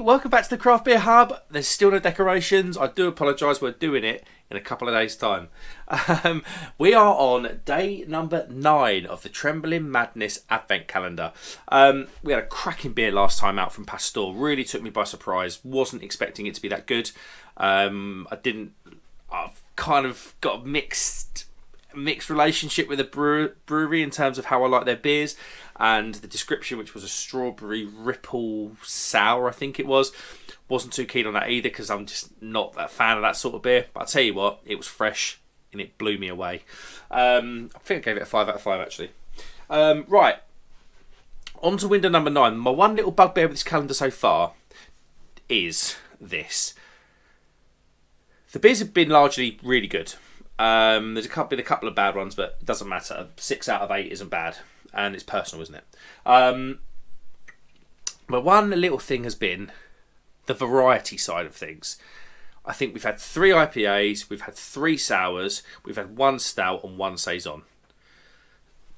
welcome back to the Craft Beer Hub. There's still no decorations. I do apologise, we're doing it in a couple of days' time. We are on day number 9 of the Trembling Madness Advent Calendar. We had a cracking beer last time out from Pasteur. Really took me by surprise. Wasn't expecting it to be that good. I've kind of got a mixed relationship with the brewery in terms of how I like their beers, and the description, which was a strawberry ripple sour, I think it was, wasn't too keen on that either because I'm just not that fan of that sort of beer. But I'll tell you what, it was fresh and it blew me away. I think I gave it a 5 out of 5 actually. Right, on to window number 9. My one little bugbear with this calendar so far is this. The beers have been largely really good. There's been a couple of bad ones, but it doesn't matter. 6 out of 8 isn't bad, and it's personal, isn't it? But one little thing has been the variety side of things. I think we've had 3 IPAs, we've had 3 sours, we've had 1 stout and 1 saison.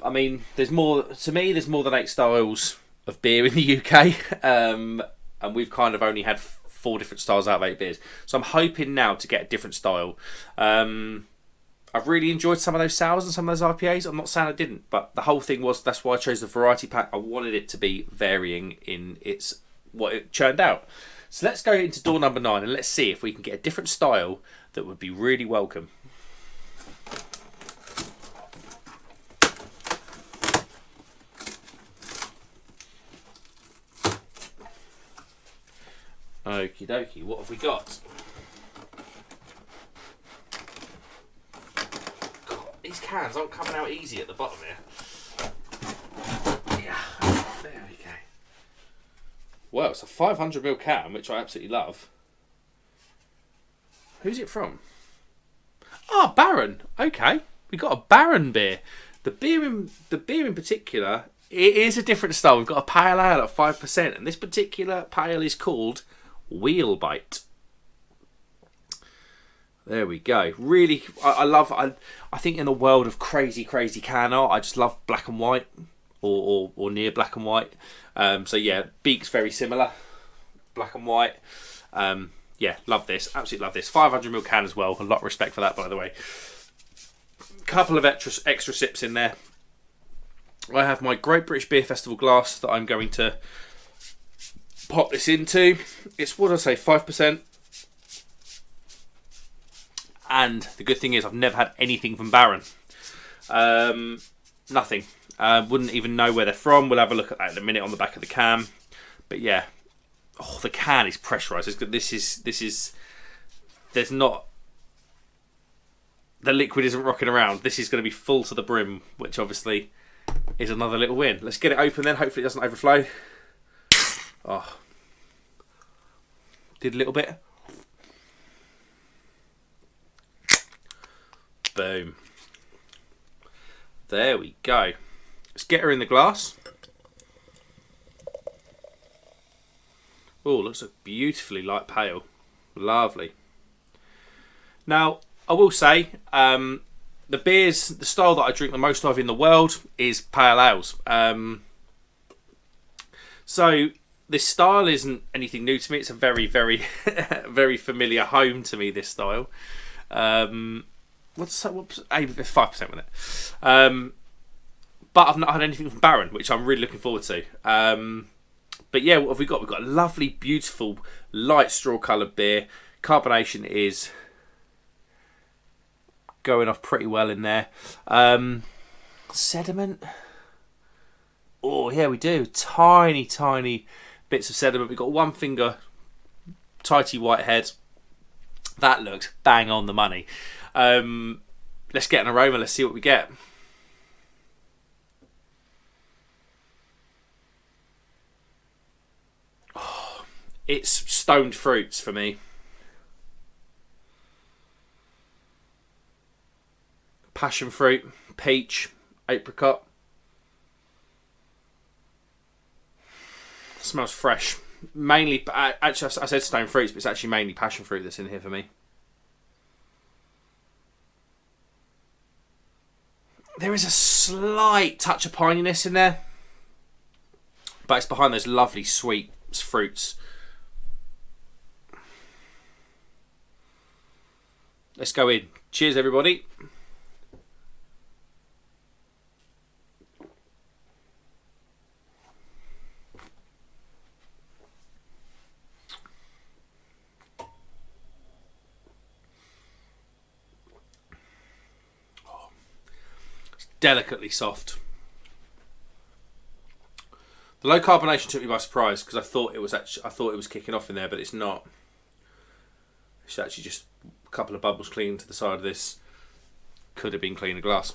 I mean, there's more than 8 styles of beer in the UK, and we've kind of only had 4 different styles out of 8 beers. So I'm hoping now to get a different style. I've really enjoyed some of those sours and some of those IPAs. I'm not saying I didn't, but the whole thing was, that's why I chose the variety pack. I wanted it to be varying in what it churned out. So let's go into door number 9 and let's see if we can get a different style that would be really welcome. Okie dokie, what have we got? These cans aren't coming out easy at the bottom here. Yeah, there we go. Well, it's a 500ml can, which I absolutely love. Who's it from? Ah, Baron. Okay, we got a Baron beer. The beer in particular, it is a different style. We've got a pale ale at 5%, and this particular pale is called Wheelbite. There we go. Really, I think in the world of crazy can art, I just love black and white, or near black and white. So yeah, Beak's very similar, black and white. Yeah, love this. Absolutely love this. 500ml can as well. A lot of respect for that, by the way. Couple of extra sips in there. I have my Great British Beer Festival glass that I'm going to pop this into. It's, what did I say, 5%. And the good thing is I've never had anything from Baron. Nothing. Wouldn't even know where they're from. We'll have a look at that in a minute on the back of the can. But yeah. Oh, the can is pressurised. This is... There's not... The liquid isn't rocking around. This is going to be full to the brim, which obviously is another little win. Let's get it open then. Hopefully it doesn't overflow. Oh. Did a little bit. Boom. There we go. Let's get her in the glass. Oh, looks a beautifully light pale. Lovely. Now, I will say, the style that I drink the most of in the world is pale ales. So this style isn't anything new to me. It's a very, very, very familiar home to me, this style. What's 5% with it. But I've not had anything from Baron, which I'm really looking forward to. But yeah, what have we got? We've got a lovely, beautiful, light straw coloured beer. Carbonation is going off pretty well in there. Sediment. Oh, yeah, we do. Tiny bits of sediment. We've got 1 finger, tighty white head. That looks bang on the money. Let's get an aroma. Let's see what we get. Oh, it's stoned fruits for me. Passion fruit, peach, apricot. Smells fresh. Mainly, actually, I said stone fruits, but it's actually mainly passion fruit that's in here for me. There is a slight touch of pininess in there, but it's behind those lovely sweet fruits. Let's go in. Cheers, everybody. It's delicately soft. The low carbonation took me by surprise because I thought it was kicking off in there, but it's not. It's actually just a couple of bubbles clinging to the side of this. Could have been cleaner glass.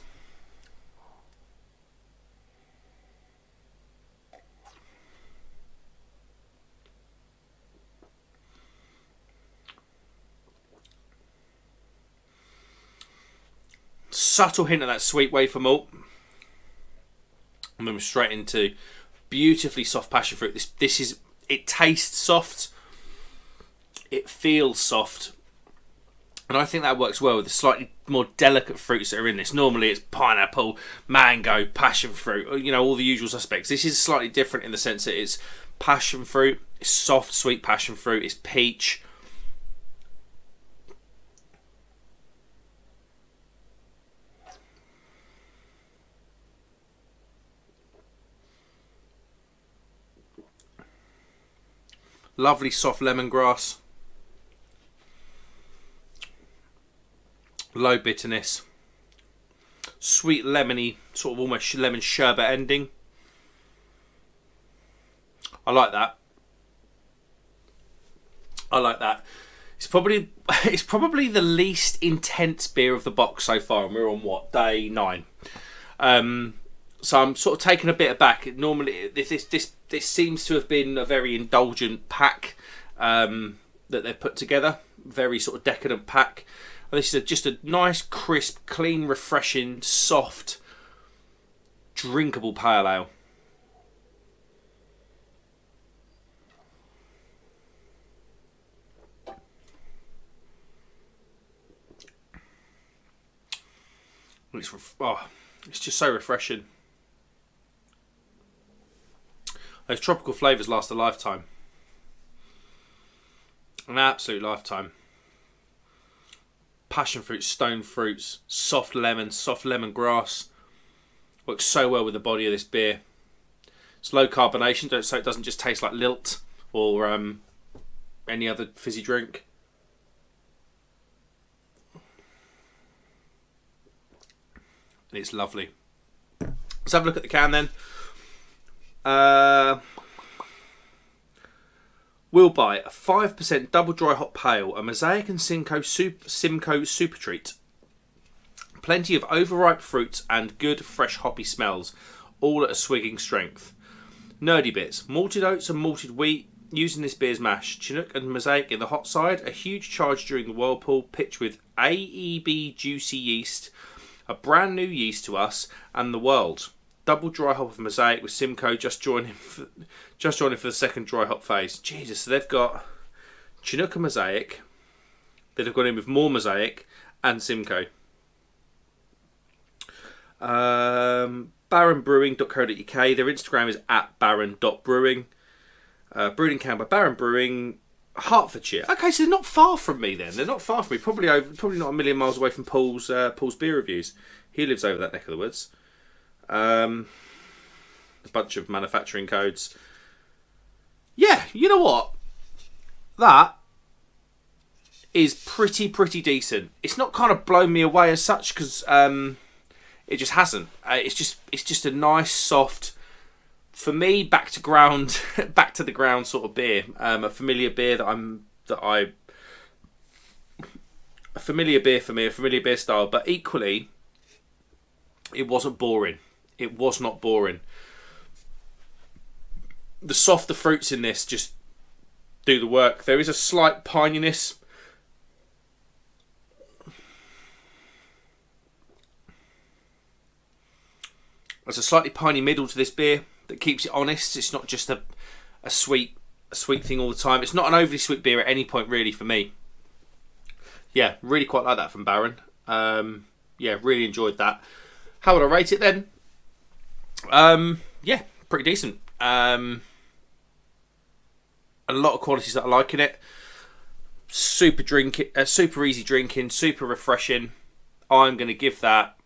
Subtle hint of that sweet wafer malt, and then we're straight into beautifully soft passion fruit. It tastes soft, it feels soft, and I think that works well with the slightly more delicate fruits that are in this. Normally it's pineapple, mango, passion fruit, you know, all the usual suspects. This is slightly different in the sense that it's passion fruit, it's soft, sweet passion fruit, it's peach. Lovely soft lemongrass. Low bitterness. Sweet lemony, sort of almost lemon sherbet ending. I like that. I like that. It's probably the least intense beer of the box so far, and we're on what, day 9. So I'm sort of taken a bit aback. Normally, this seems to have been a very indulgent pack that they've put together. Very sort of decadent pack. And this is just a nice, crisp, clean, refreshing, soft, drinkable pale ale. It's just so refreshing. Those tropical flavours last a lifetime. An absolute lifetime. Passion fruit, stone fruits, soft lemon grass. Works so well with the body of this beer. It's low carbonation, so it doesn't just taste like lilt or any other fizzy drink. And it's lovely. Let's have a look at the can then. We'll buy a 5% double dry hop pale, a Mosaic and Simcoe super treat. Plenty of overripe fruits and good fresh hoppy smells, all at a swigging strength. Nerdy bits: malted oats and malted wheat, using this beer's mash. Chinook and Mosaic in the hot side, a huge charge during the whirlpool, pitched with AEB juicy yeast, a brand new yeast to us and the world. Double dry hop of Mosaic with Simcoe just joining for the second dry hop phase. Jesus, so they've got Chinook and Mosaic. They've gone in with more Mosaic and Simcoe. BaronBrewing.co.uk. Their Instagram is @baron.brewing. Brewed in can by Baron Brewing, Hertfordshire. Okay, so they're not far from me then. They're not far from me. Probably not a million miles away from Paul's beer reviews. He lives over that neck of the woods. A bunch of manufacturing codes. Yeah, you know what? That is pretty decent. It's not kind of blown me away as such because it just hasn't. It's just a nice soft, for me, back to the ground sort of beer. A familiar beer a familiar beer for me, a familiar beer style. But equally, it wasn't boring. It was not boring. The softer fruits in this just do the work. There is a slight pininess. There's a slightly piney middle to this beer that keeps it honest. It's not just a sweet thing all the time. It's not an overly sweet beer at any point really for me. Yeah, really quite like that from Baron. Yeah, really enjoyed that. How would I rate it then? Yeah, pretty decent. A lot of qualities that I like in it. super super easy drinking, super refreshing. I'm going to give that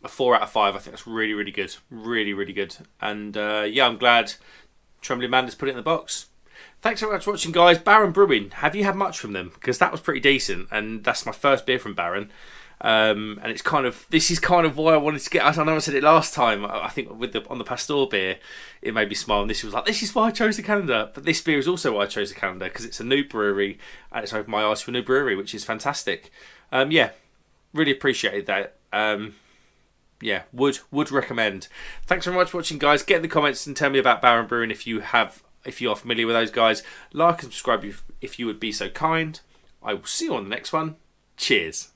a 4 out of 5. I think that's really, really good. Really, really good. And yeah, I'm glad Trembling Madness put it in the box. Thanks so much for watching, guys. Baron Brewing, have you had much from them? Because that was pretty decent, and that's my first beer from Baron. And this is kind of why I wanted to get. I know I said it last time. I think on the Pasteur beer, it made me smile. And this was like, this is why I chose the calendar. But this beer is also why I chose the calendar, because it's a new brewery and it's opened my eyes for a new brewery, which is fantastic. Yeah, really appreciated that. Yeah, would recommend. Thanks very much for watching, guys. Get in the comments and tell me about Baron Brewing if you are familiar with those guys. Like and subscribe if you would be so kind. I will see you on the next one. Cheers.